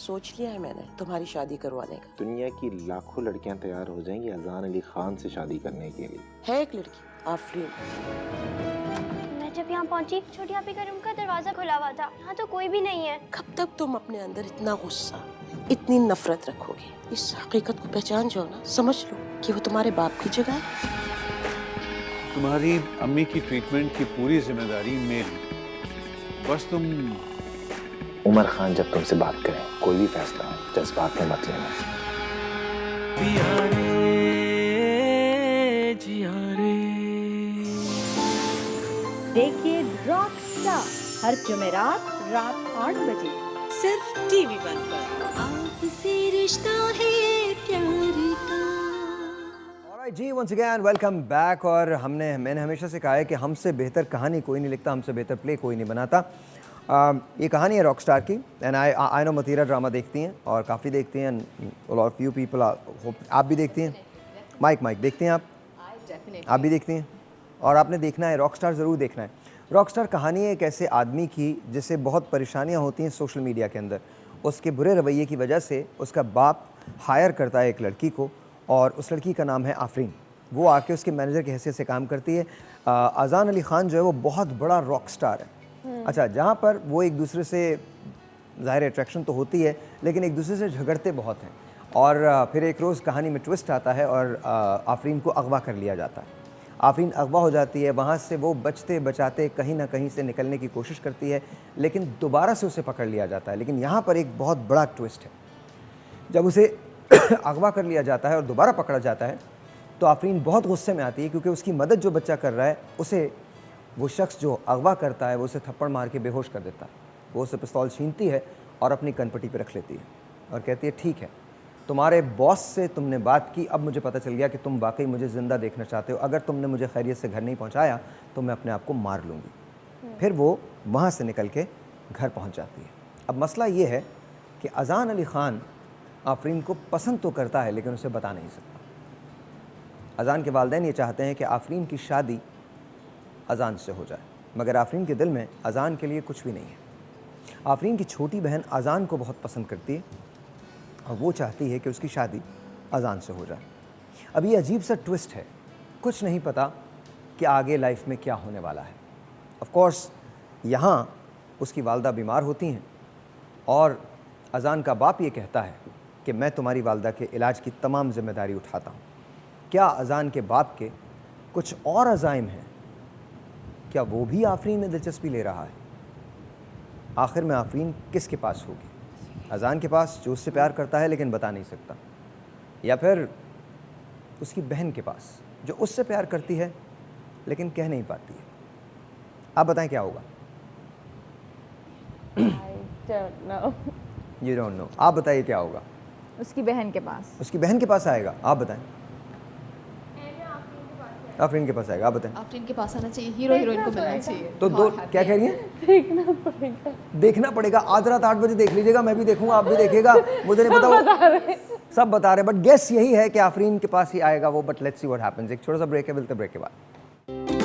सोच लिया है मैंने तुम्हारी शादी करवाने का। दुनिया की लाखों लड़कियां तैयार हो जाएंगी अजान अली खान से शादी करने के लिए। है एक लड़की आफरीन। मैं जब यहाँ पहुंची छोटी आपी का रूम का दरवाजा खुला हुआ था, यहाँ तो कोई भी नहीं है। कब तक तुम अपने अंदर इतना गुस्सा, इतनी नफरत रखोगे? इस हकीकत को पहचान जाओ ना, समझ लो कि वो तुम्हारे बाप की जगह है। तुम्हारी अम्मी की ट्रीटमेंट की पूरी जिम्मेदारी मेरी। बस तुम उमर खान जब तुमसे बात करें कोई भी फैसला जज्बात में मत लेना। देखिए रॉकस्टार हर जुमेरात रात 8 बजे सिर्फ TV1 पर। आपसे रिश्ता है प्यार का। Alright जी, once again वेलकम बैक। और मैंने हमेशा से कहा है कि हमसे बेहतर कहानी कोई नहीं लिखता, हमसे बेहतर प्ले कोई नहीं बनाता। ये कहानी है रॉकस्टार की and I know Matira drama देखती हैं और काफ़ी देखती हैं। लॉट ऑफ यू पीपल आप भी देखती हैं। माइक देखती हैं आप भी देखती हैं और आपने देखना है, रॉकस्टार ज़रूर देखना है। रॉकस्टार कहानी है एक ऐसे आदमी की जिसे बहुत परेशानियां होती हैं सोशल मीडिया के अंदर। उसके बुरे रवैये की वजह से उसका बाप हायर करता है एक लड़की को और उस लड़की का नाम है आफरीन। वो आके उसके मैनेजर की हैसियत से काम करती है। अजान अली खान जो है वो बहुत बड़ा रॉकस्टार है। अच्छा, जहाँ पर वो एक दूसरे से ज़ाहिर अट्रैक्शन तो होती है लेकिन एक दूसरे से झगड़ते बहुत हैं। और फिर एक रोज़ कहानी में ट्विस्ट आता है और आफरीन को अगवा कर लिया जाता है। आफरीन अगवा हो जाती है, वहाँ से वो बचते बचाते कहीं ना कहीं से निकलने की कोशिश करती है लेकिन दोबारा से उसे पकड़ लिया जाता है। लेकिन यहाँ पर एक बहुत बड़ा ट्विस्ट है। जब उसे अगवा कर लिया जाता है और दोबारा पकड़ा जाता है तो आफरीन बहुत गुस्से में आती है क्योंकि उसकी मदद जो बच्चा कर रहा है उसे वो शख्स जो अगवा करता है वो उसे थप्पड़ मार के बेहोश कर देता है। वो उसे पिस्तौल छीनती है और अपनी कनपट्टी पे रख लेती है और कहती है ठीक है, तुम्हारे बॉस से तुमने बात की, अब मुझे पता चल गया कि तुम वाकई मुझे ज़िंदा देखना चाहते हो। अगर तुमने मुझे खैरियत से घर नहीं पहुंचाया तो मैं अपने आप को मार लूँगी। फिर वो वहाँ से निकल के घर पहुँच जाती है। अब मसला ये है कि अजान अली ख़ान आफरीन को पसंद तो करता है लेकिन उसे बता नहीं सकता। अजान के वालिदैन ये चाहते हैं कि आफरीन की शादी अजान से हो जाए, मगर आफरीन के दिल में अजान के लिए कुछ भी नहीं है। आफरीन की छोटी बहन अजान को बहुत पसंद करती है और वो चाहती है कि उसकी शादी अजान से हो जाए। अब ये अजीब सा ट्विस्ट है, कुछ नहीं पता कि आगे लाइफ में क्या होने वाला है। ऑफ कोर्स यहाँ उसकी वालदा बीमार होती हैं और अजान का बाप ये कहता है कि मैं तुम्हारी वालदा के इलाज की तमाम जिम्मेदारी उठाता हूँ। क्या अजान के बाप के कुछ और अज़ाइम हैं? क्या वो भी आफरीन में दिलचस्पी ले रहा है? आखिर में आफरीन किसके पास होगी? अजान के पास जो उससे प्यार करता है लेकिन बता नहीं सकता, या फिर उसकी बहन के पास जो उससे प्यार करती है लेकिन कह नहीं पाती है? आप बताएं क्या होगा? You don't know। आप बताइए क्या होगा? उसकी बहन के पास। उसकी बहन के पास आएगा। आप बताएं। आफरीन के पास आएगा। आप बताएं। आफरीन के पास आना चाहिए, हीरो हीरोइन को मिलना चाहिए। तो दो क्या कह रही हैं? देखना पड़ेगा। आज रात 8 बजे देख लीजिएगा, मैं भी देखूंगा, आप भी देखिएगा। मुझे नहीं पता, सब बता रहे, बट गेस यही है कि आफरीन के पास ही आएगा वो। But let's see what happens. एक छोटा सा ब्रेक है, मिलते ब्रेक के बाद।